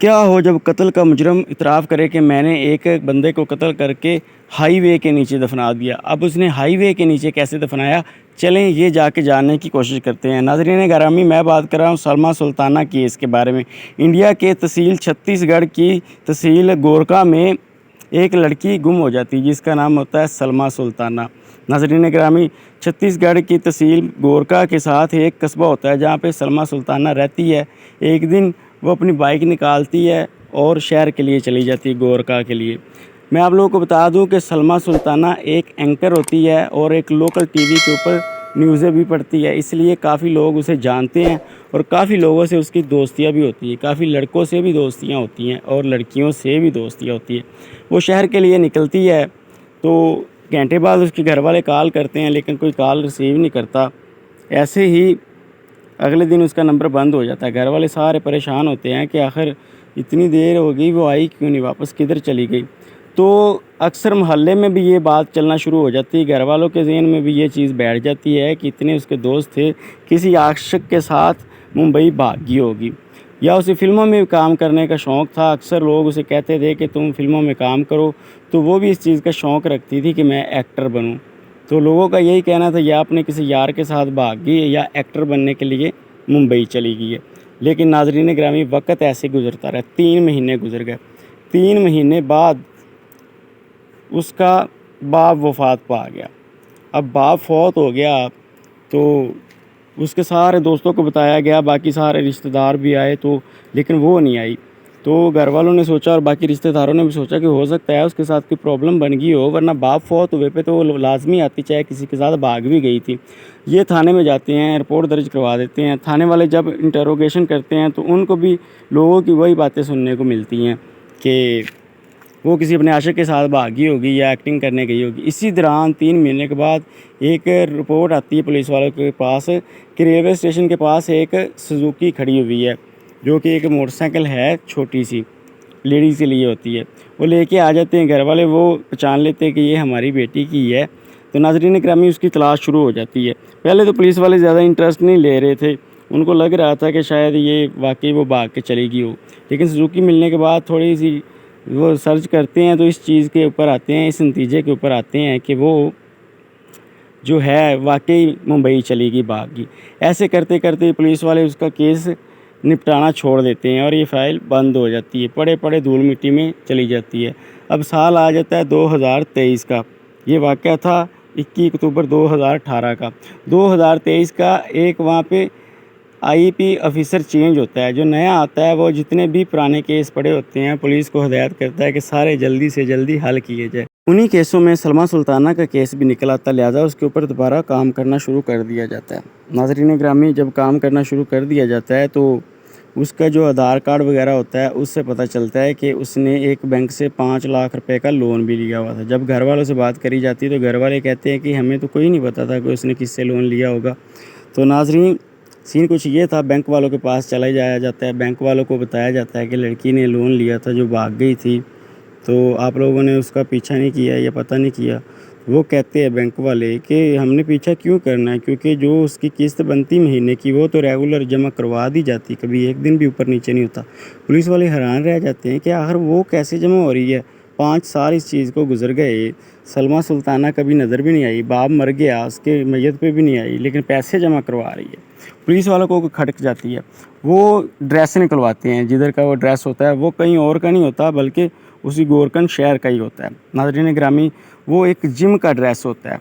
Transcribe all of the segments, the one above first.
کیا ہو جب قتل کا مجرم اعتراف کرے کہ میں نے ایک بندے کو قتل کر کے ہائی وے کے نیچے دفنا دیا۔ اب اس نے ہائی وے کے نیچے کیسے دفنایا، چلیں یہ جا کے جاننے کی کوشش کرتے ہیں۔ ناظرین گرامی، میں بات کر رہا ہوں سلمیٰ سلطانہ کیس کے بارے میں۔ انڈیا کے تحصیل چھتیس گڑھ کی تحصیل گورکھا میں ایک لڑکی گم ہو جاتی ہے جس کا نام ہوتا ہے سلمیٰ سلطانہ۔ ناظرین گرامی، چھتیس گڑھ کی تحصیل گورکھا کے ساتھ ایک قصبہ ہوتا ہے جہاں پہ سلمیٰ سلطانہ رہتی ہے۔ ایک دن وہ اپنی بائک نکالتی ہے اور شہر کے لیے چلی جاتی ہے، گورکھا کے لیے۔ میں آپ لوگوں کو بتا دوں کہ سلمیٰ سلطانہ ایک اینکر ہوتی ہے اور ایک لوکل ٹی وی کے اوپر نیوزیں بھی پڑھتی ہے، اس لیے کافی لوگ اسے جانتے ہیں اور کافی لوگوں سے اس کی دوستیاں بھی ہوتی ہیں، کافی لڑکوں سے بھی دوستیاں ہوتی ہیں اور لڑکیوں سے بھی دوستیاں ہوتی ہیں۔ وہ شہر کے لیے نکلتی ہے تو گھنٹے بعد اس کے گھر والے کال کرتے ہیں لیکن کوئی کال ریسیو نہیں کرتا۔ ایسے ہی اگلے دن اس کا نمبر بند ہو جاتا ہے۔ گھر والے سارے پریشان ہوتے ہیں کہ آخر اتنی دیر ہو گئی، وہ آئی کیوں نہیں واپس، کدھر چلی گئی۔ تو اکثر محلے میں بھی یہ بات چلنا شروع ہو جاتی ہے، گھر والوں کے ذہن میں بھی یہ چیز بیٹھ جاتی ہے کہ اتنے اس کے دوست تھے، کسی عاشق کے ساتھ ممبئی بھاگ گئی ہوگی، یا اسے فلموں میں کام کرنے کا شوق تھا۔ اکثر لوگ اسے کہتے تھے کہ تم فلموں میں کام کرو، تو وہ بھی اس چیز کا شوق رکھتی تھی کہ میں ایکٹر بنوں۔ تو لوگوں کا یہی کہنا تھا یا اپنے کسی یار کے ساتھ بھاگ گئی ہے یا ایکٹر بننے کے لیے ممبئی چلی گئی ہے۔ لیکن ناظرین گرامی، وقت ایسے گزرتا رہا، 3 مہینے گزر گئے۔ 3 مہینے بعد اس کا باپ وفات پا گیا۔ اب باپ فوت ہو گیا تو اس کے سارے دوستوں کو بتایا گیا، باقی سارے رشتہ دار بھی آئے تو لیکن وہ نہیں آئی۔ تو گھر والوں نے سوچا اور باقی رشتہ داروں نے بھی سوچا کہ ہو سکتا ہے اس کے ساتھ کوئی پرابلم بن گئی ہو، ورنہ باپ فوت ہوئے پہ تو وہ لازمی آتی، چاہے کسی کے ساتھ بھاگ بھی گئی تھی۔ یہ تھانے میں جاتے ہیں، رپورٹ درج کروا دیتے ہیں۔ تھانے والے جب انٹروگیشن کرتے ہیں تو ان کو بھی لوگوں کی وہی باتیں سننے کو ملتی ہیں کہ وہ کسی اپنے عاشق کے ساتھ بھاگی ہوگی یا ایکٹنگ کرنے گئی ہوگی۔ اسی دوران 3 مہینے کے بعد ایک رپورٹ آتی ہے پولیس والوں کے پاس کہ ریلوے اسٹیشن کے پاس ایک سزوکی کھڑی ہوئی ہے، جو کہ ایک موٹر سائیکل ہے، چھوٹی سی لیڈیز کے لیے ہوتی ہے۔ وہ لے کے آ جاتے ہیں گھر والے، وہ پہچان لیتے ہیں کہ یہ ہماری بیٹی کی ہے۔ تو ناظرین گرامی، اس کی تلاش شروع ہو جاتی ہے۔ پہلے تو پولیس والے زیادہ انٹرسٹ نہیں لے رہے تھے، ان کو لگ رہا تھا کہ شاید یہ واقعی وہ بھاگ کے چلی گئی ہو، لیکن سزوکی ملنے کے بعد تھوڑی سی وہ سرچ کرتے ہیں تو اس چیز کے اوپر آتے ہیں، اس نتیجے کے اوپر آتے ہیں کہ وہ جو ہے واقعی ممبئی چلی گئی، بھاگ گئی۔ ایسے کرتے کرتے پولیس والے اس کا کیس نپٹانا چھوڑ دیتے ہیں اور یہ فائل بند ہو جاتی ہے، پڑے پڑے دھول مٹی میں چلی جاتی ہے۔ اب سال آ جاتا ہے 2023 کا، یہ واقعہ تھا 21 اکتوبر 2018 کا۔ 2023 کا ایک وہاں پہ آئی پی آفیسر چینج ہوتا ہے، جو نیا آتا ہے وہ جتنے بھی پرانے کیس پڑے ہوتے ہیں پولیس کو ہدایت کرتا ہے کہ سارے جلدی سے جلدی حل کیے جائے۔ انہی کیسوں میں سلمیٰ سلطانہ کا کیس بھی نکل آتا، لہٰذا اس کے اوپر دوبارہ کام کرنا شروع کر دیا جاتا ہے۔ ناظرین گرامی، جب کام کرنا شروع کر دیا جاتا ہے تو اس کا جو آدھار کارڈ وغیرہ ہوتا ہے اس سے پتہ چلتا ہے کہ اس نے ایک بینک سے 5 لاکھ روپے کا لون بھی لیا ہوا تھا۔ جب گھر والوں سے بات کری جاتی ہے تو گھر والے کہتے ہیں کہ ہمیں تو کوئی نہیں پتا تھا کہ اس نے کس سے لون لیا ہوگا۔ تو ناظرین، سین کچھ یہ تھا، بینک والوں کے پاس چلا جایا جاتا ہے، بینک والوں کو بتایا جاتا ہے کہ لڑکی نے لون لیا تھا جو بھاگ گئی تھی، تو آپ لوگوں نے اس کا پیچھا نہیں کیا یا پتہ نہیں کیا۔ وہ کہتے ہیں بینک والے کہ ہم نے پیچھا کیوں کرنا ہے، کیونکہ جو اس کی قسط بنتی مہینے کی وہ تو ریگولر جمع کروا دی جاتی، کبھی ایک دن بھی اوپر نیچے نہیں ہوتا۔ پولیس والے حیران رہ جاتے ہیں کہ آخر وہ کیسے جمع ہو رہی ہے، 5 سال اس چیز کو گزر گئے، سلمیٰ سلطانہ کبھی نظر بھی نہیں آئی، باپ مر گیا، اس کے میت پہ بھی نہیں آئی، لیکن پیسے جمع کروا رہی ہے۔ پولیس والوں کو کھٹک جاتی ہے، وہ ڈریس نکلواتے ہیں، جدھر کا وہ ڈریس ہوتا ہے وہ کہیں اور کا نہیں ہوتا بلکہ اسی گورکھن شہر کا ہی ہوتا ہے۔ ناظرین گرامی، وہ ایک جم کا ڈریس ہوتا ہے۔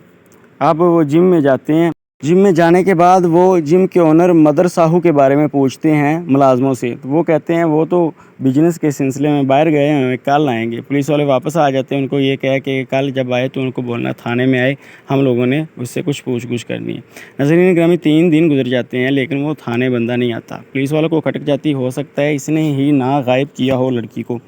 اب وہ جم میں جاتے ہیں، جم میں جانے کے بعد وہ جم کے اونر مدر ساہو کے بارے میں پوچھتے ہیں ملازموں سے، تو وہ کہتے ہیں وہ تو بزنس کے سلسلے میں باہر گئے ہیں، کل آئیں گے۔ پولیس والے واپس آ جاتے ہیں، ان کو یہ کہہ کہ کل جب آئے تو ان کو بولنا تھانے میں آئے، ہم لوگوں نے اس سے کچھ پوچھ گچھ کرنی ہے۔ ناظرین گرامی، 3 دن گزر جاتے ہیں لیکن وہ تھانے بندہ نہیں آتا۔ پولیس والوں کو کھٹک جاتی، ہو سکتا ہے اس نے ہی نہ غائب کیا ہو لڑکی کو۔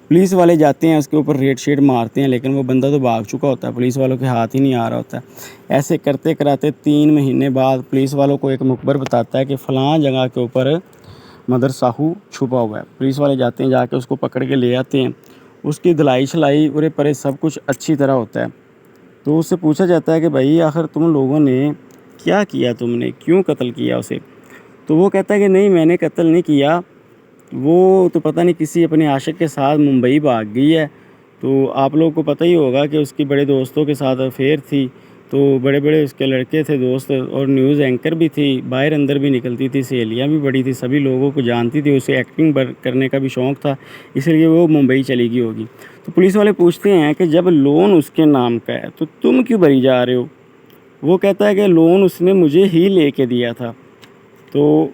پولیس والے جاتے ہیں، اس کے اوپر ریڈ شیڈ مارتے ہیں لیکن وہ بندہ تو بھاگ چکا ہوتا ہے، پولیس والوں کے ہاتھ ہی نہیں آ رہا ہوتا ہے۔ ایسے کرتے کراتے 3 مہینے بعد پولیس والوں کو ایک مخبر بتاتا ہے کہ فلاں جگہ کے اوپر مدر ساہو چھپا ہوا ہے۔ پولیس والے جاتے ہیں، جا کے اس کو پکڑ کے لے آتے ہیں، اس کی دلائی شلائی ارے پرے سب کچھ اچھی طرح ہوتا ہے۔ تو اس سے پوچھا جاتا ہے کہ بھائی آخر تم لوگوں نے کیا کیا، تم نے کیوں قتل کیا اسے؟ تو وہ کہتا ہے کہ نہیں، میں نے قتل نہیں کیا، وہ تو پتہ نہیں کسی اپنے عاشق کے ساتھ ممبئی بھاگ گئی ہے۔ تو آپ لوگوں کو پتہ ہی ہوگا کہ اس کی بڑے دوستوں کے ساتھ افیئر تھی، تو بڑے بڑے اس کے لڑکے تھے دوست، اور نیوز اینکر بھی تھی، باہر اندر بھی نکلتی تھی، سہیلیاں بھی بڑی تھی، سبھی لوگوں کو جانتی تھی، اسے ایکٹنگ کرنے کا بھی شوق تھا، اس لیے وہ ممبئی چلی گئی ہوگی۔ تو پولیس والے پوچھتے ہیں کہ جب لون اس کے نام کا ہے تو تم کیوں بھری جا رہے ہو؟ وہ کہتا ہے کہ لون اس نے مجھے ہی لے کے دیا تھا۔ تو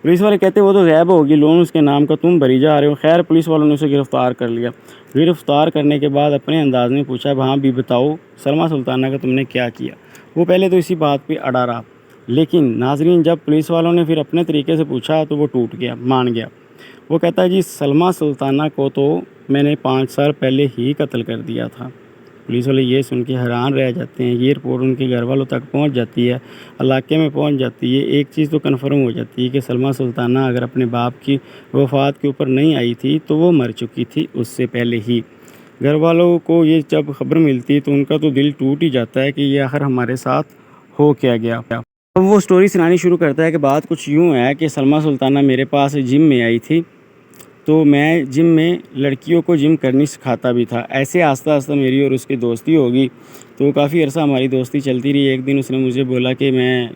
پولیس والے کہتے ہیں وہ تو غائب ہوگی، لون اس کے نام کا تم بھری جا رہے ہو۔ خیر پولیس والوں نے اسے گرفتار کر لیا۔ گرفتار کرنے کے بعد اپنے انداز میں پوچھا، وہاں بھی بتاؤ سلمیٰ سلطانہ کا تم نے کیا کیا؟ وہ پہلے تو اسی بات پہ اڑا رہا، لیکن ناظرین جب پولیس والوں نے پھر اپنے طریقے سے پوچھا تو وہ ٹوٹ گیا، مان گیا۔ وہ کہتا ہے جی سلمیٰ سلطانہ کو تو میں نے 5 سال پہلے ہی قتل کر دیا تھا۔ پولیس والے یہ سن کے حیران رہ جاتے ہیں۔ یہ رپورٹ ان کے گھر والوں تک پہنچ جاتی ہے، علاقے میں پہنچ جاتی ہے۔ ایک چیز تو کنفرم ہو جاتی ہے کہ سلمیٰ سلطانہ اگر اپنے باپ کی وفات کے اوپر نہیں آئی تھی تو وہ مر چکی تھی اس سے پہلے ہی۔ گھر والوں کو یہ جب خبر ملتی تو ان کا تو دل ٹوٹ ہی جاتا ہے کہ یہ آخر ہمارے ساتھ ہو کیا گیا۔ اب وہ سٹوری سنانی شروع کرتا ہے کہ بات کچھ یوں ہے کہ سلمیٰ سلطانہ میرے پاس جم میں آئی تھی، تو میں جم میں لڑکیوں کو جم کرنی سکھاتا بھی تھا۔ ایسے آہستہ آہستہ میری اور اس کی دوستی ہوگی، تو کافی عرصہ ہماری دوستی چلتی رہی۔ ایک دن اس نے مجھے بولا کہ میں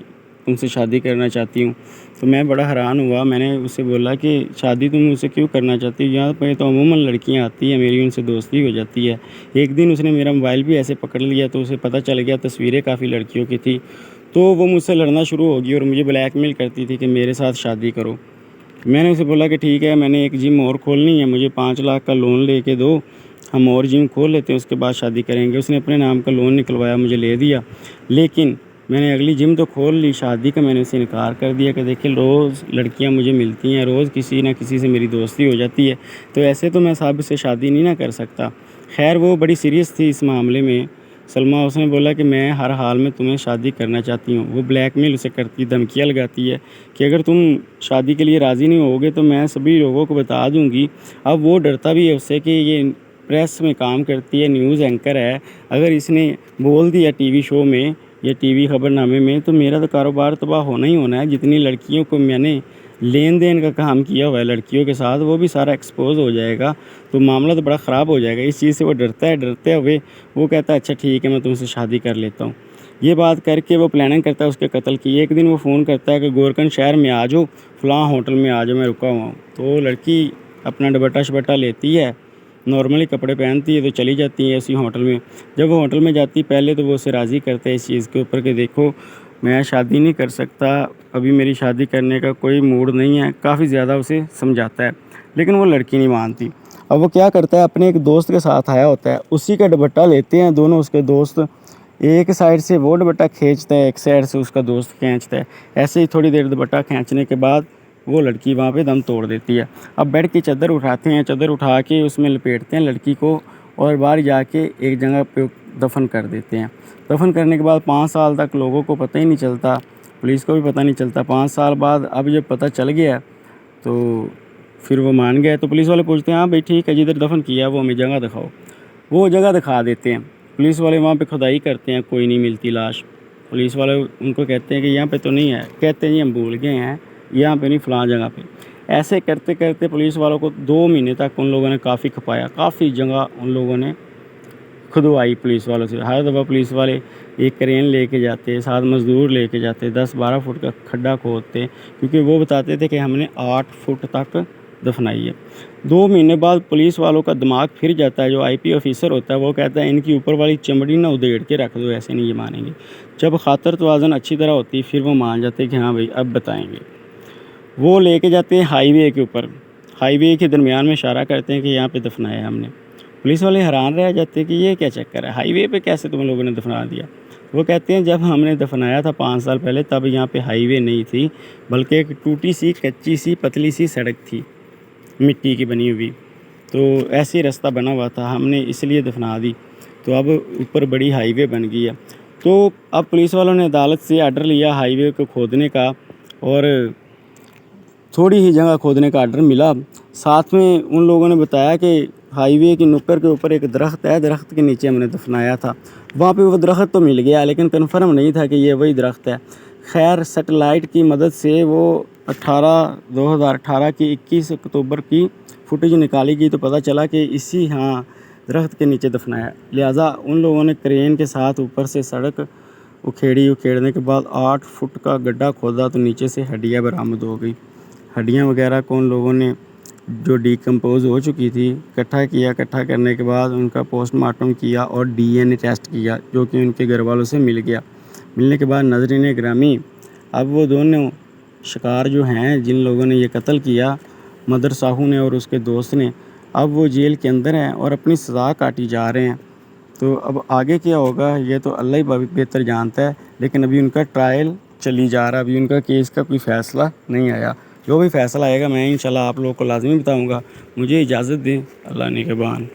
تم سے شادی کرنا چاہتی ہوں، تو میں بڑا حیران ہوا۔ میں نے اسے بولا کہ شادی تم مجھ سے کیوں کرنا چاہتی ہو؟ یہاں پہ تو عموماً لڑکیاں آتی ہیں، میری ان سے دوستی ہو جاتی ہے۔ ایک دن اس نے میرا موبائل بھی ایسے پکڑ لیا تو اسے پتہ چل گیا تصویریں کافی لڑکیوں کی تھی، تو وہ مجھ سے لڑنا شروع ہو گئی اور مجھے بلیک میل کرتی تھی کہ میرے ساتھ شادی کرو۔ میں نے اسے بولا کہ ٹھیک ہے، میں نے ایک جم اور کھولنی ہے، مجھے 5 لاکھ کا لون لے کے دو، ہم اور جم کھول لیتے ہیں، اس کے بعد شادی کریں گے۔ اس نے اپنے نام کا لون نکلوایا، مجھے لے دیا، لیکن میں نے اگلی جم تو کھول لی، شادی کا میں نے اسے انکار کر دیا کہ دیکھیں روز لڑکیاں مجھے ملتی ہیں، روز کسی نہ کسی سے میری دوستی ہو جاتی ہے، تو ایسے تو میں صاحب سے شادی نہیں نہ کر سکتا۔ خیر وہ بڑی سیریس تھی اس معاملے میں سلمیٰ۔ اس نے بولا کہ میں ہر حال میں تمہیں شادی کرنا چاہتی ہوں۔ وہ بلیک میل اسے کرتی، دھمکیاں لگاتی ہے کہ اگر تم شادی کے لیے راضی نہیں ہوگے تو میں سبھی لوگوں کو بتا دوں گی۔ اب وہ ڈرتا بھی ہے اس سے کہ یہ پریس میں کام کرتی ہے، نیوز اینکر ہے، اگر اس نے بول دیا ٹی وی شو میں یا ٹی وی خبر نامے میں تو میرا تو کاروبار تباہ ہونا ہی ہونا ہے۔ جتنی لڑکیوں کو میں نے لین دین کا کام کیا ہوا ہے لڑکیوں کے ساتھ، وہ بھی سارا ایکسپوز ہو جائے گا، تو معاملہ تو بڑا خراب ہو جائے گا۔ اس چیز سے وہ ڈرتا ہے، ڈرتے ہوئے وہ کہتا ہے اچھا ٹھیک ہے میں تم سے شادی کر لیتا ہوں۔ یہ بات کر کے وہ پلاننگ کرتا ہے اس کے قتل کی۔ ایک دن وہ فون کرتا ہے کہ گورکھنڈ شہر میں آ جاؤ، فلاں ہوٹل میں آ جاؤ، میں رکا ہوا ہوں۔ تو لڑکی اپنا دوپٹہ شپٹہ لیتی ہے، نارملی کپڑے پہنتی ہے، تو چلی جاتی ہے اسی ہوٹل میں۔ جب وہ ہوٹل میں جاتی پہلے تو وہ اسے راضی کرتے ہیں اس چیز کے اوپر کہ دیکھو میں شادی نہیں کر سکتا، ابھی میری شادی کرنے کا کوئی موڈ نہیں ہے، کافی زیادہ اسے سمجھاتا ہے، لیکن وہ لڑکی نہیں مانتی۔ اب وہ کیا کرتا ہے، اپنے ایک دوست کے ساتھ آیا ہوتا ہے، اسی کا دوپٹہ لیتے ہیں دونوں اس کے دوست، ایک سائڈ سے وہ دوپٹہ کھینچتا ہے، ایک سائڈ سے اس کا دوست کھینچتا ہے۔ ایسے ہی تھوڑی دیر دوپٹہ کھینچنے کے بعد وہ لڑکی وہاں پہ دم توڑ دیتی ہے۔ اب بیڈ کی چادر اٹھاتے ہیں، چادر اٹھا کے اس میں لپیٹتے ہیں لڑکی کو اور باہر جا کے ایک جگہ پہ دفن کر دیتے ہیں۔ دفن کرنے کے بعد 5 سال تک لوگوں کو پتہ ہی نہیں چلتا، پولیس کو بھی پتہ نہیں چلتا۔ 5 سال بعد اب جب پتہ چل گیا تو پھر وہ مان گیا، تو پولیس والے پوچھتے ہیں ہاں بھائی ٹھیک ہے جدھر دفن کیا وہ ہمیں جگہ دکھاؤ۔ وہ جگہ دکھا دیتے ہیں، پولیس والے وہاں پہ کھدائی کرتے ہیں، کوئی نہیں ملتی لاش۔ پولیس والے ان کو کہتے ہیں کہ یہاں پہ تو نہیں ہے، کہتے ہیں ہم بھول گئے ہیں، یہاں پہ نہیں فلاں جگہ پہ۔ ایسے کرتے کرتے پولیس والوں کو 2 مہینے تک ان لوگوں نے کافی کھپایا، کافی جگہ ان لوگوں نے کھدوائی پولیس والوں سے۔ ہر دفعہ پولیس والے ایک کرین لے کے جاتے، 7 مزدور لے کے جاتے، 10-12 فٹ کا کھڈا کھودتے، کیونکہ وہ بتاتے تھے کہ ہم نے 8 فٹ تک دفنائی ہے۔ 2 مہینے بعد پولیس والوں کا دماغ پھر جاتا ہے، جو آئی پی آفیسر ہوتا ہے وہ کہتا ہے ان کی اوپر والی چمڑی نہ ادھیڑ کے رکھ دو، ایسے نہیں یہ مانیں گے۔ جب خاطر توازن اچھی طرح ہوتی پھر وہ مان جاتے کہ ہاں بھائی اب بتائیں گے۔ وہ لے کے جاتے ہیں ہائی وے کے اوپر، ہائی وے کے درمیان میں اشارہ کرتے ہیں کہ یہاں پہ دفنایا ہم نے۔ پولیس والے حیران رہ جاتے ہیں کہ یہ کیا چکر ہے، ہائی وے پہ کیسے تم لوگوں نے دفنا دیا؟ وہ کہتے ہیں جب ہم نے دفنایا تھا 5 سال پہلے تب یہاں پہ ہائی وے نہیں تھی، بلکہ ایک ٹوٹی سی کچی سی پتلی سی سڑک تھی مٹی کی بنی ہوئی، تو ایسے راستہ بنا ہوا تھا، ہم نے اس لیے دفنا دی، تو اب اوپر بڑی ہائی وے بن گئی ہے۔ تو اب پولیس والوں نے عدالت سے آرڈر لیا ہائی وے کو کھودنے کا، اور تھوڑی ہی جگہ کھودنے کا آرڈر ملا۔ ساتھ میں ان لوگوں نے بتایا کہ ہائی وے کی نکر کے اوپر ایک درخت ہے، درخت کے نیچے ہم نے دفنایا تھا۔ وہاں پہ وہ درخت تو مل گیا لیکن کنفرم نہیں تھا کہ یہ وہی درخت ہے۔ خیر سیٹلائٹ کی مدد سے وہ 2018 کی 21 اکتوبر کی فوٹیج نکالی گئی تو پتہ چلا کہ اسی درخت کے نیچے دفنایا. لہٰذا ان لوگوں نے کرین کے ساتھ اوپر سے سڑک اکھیڑنے کے بعد 8 فٹ کا گڈھا کھودا تو نیچے سے ہڈیاں برآمد ہو گئی. ہڈیاں وغیرہ کو ان لوگوں نے جو ڈیکمپوز ہو چکی تھی اکٹھا کرنے کے بعد ان کا پوسٹ مارٹم کیا اور DNA ٹیسٹ کیا جو کہ ان کے گھر والوں سے مل گیا. ملنے کے بعد ناظرین گرامی اب وہ دونوں شکار جو ہیں جن لوگوں نے یہ قتل کیا مدر ساہو نے اور اس کے دوست نے اب وہ جیل کے اندر ہیں اور اپنی سزا کاٹی جا رہے ہیں. تو اب آگے کیا ہوگا یہ تو اللہ ہی بہتر جانتا ہے، لیکن ابھی ان کا ٹرائل چلی جا رہا، ابھی ان کا کیس کا کوئی فیصلہ نہیں آیا. جو بھی فیصلہ آئے گا میں انشاءاللہ آپ لوگوں کو لازمی بتاؤں گا. مجھے اجازت دیں، اللہ نگہبان.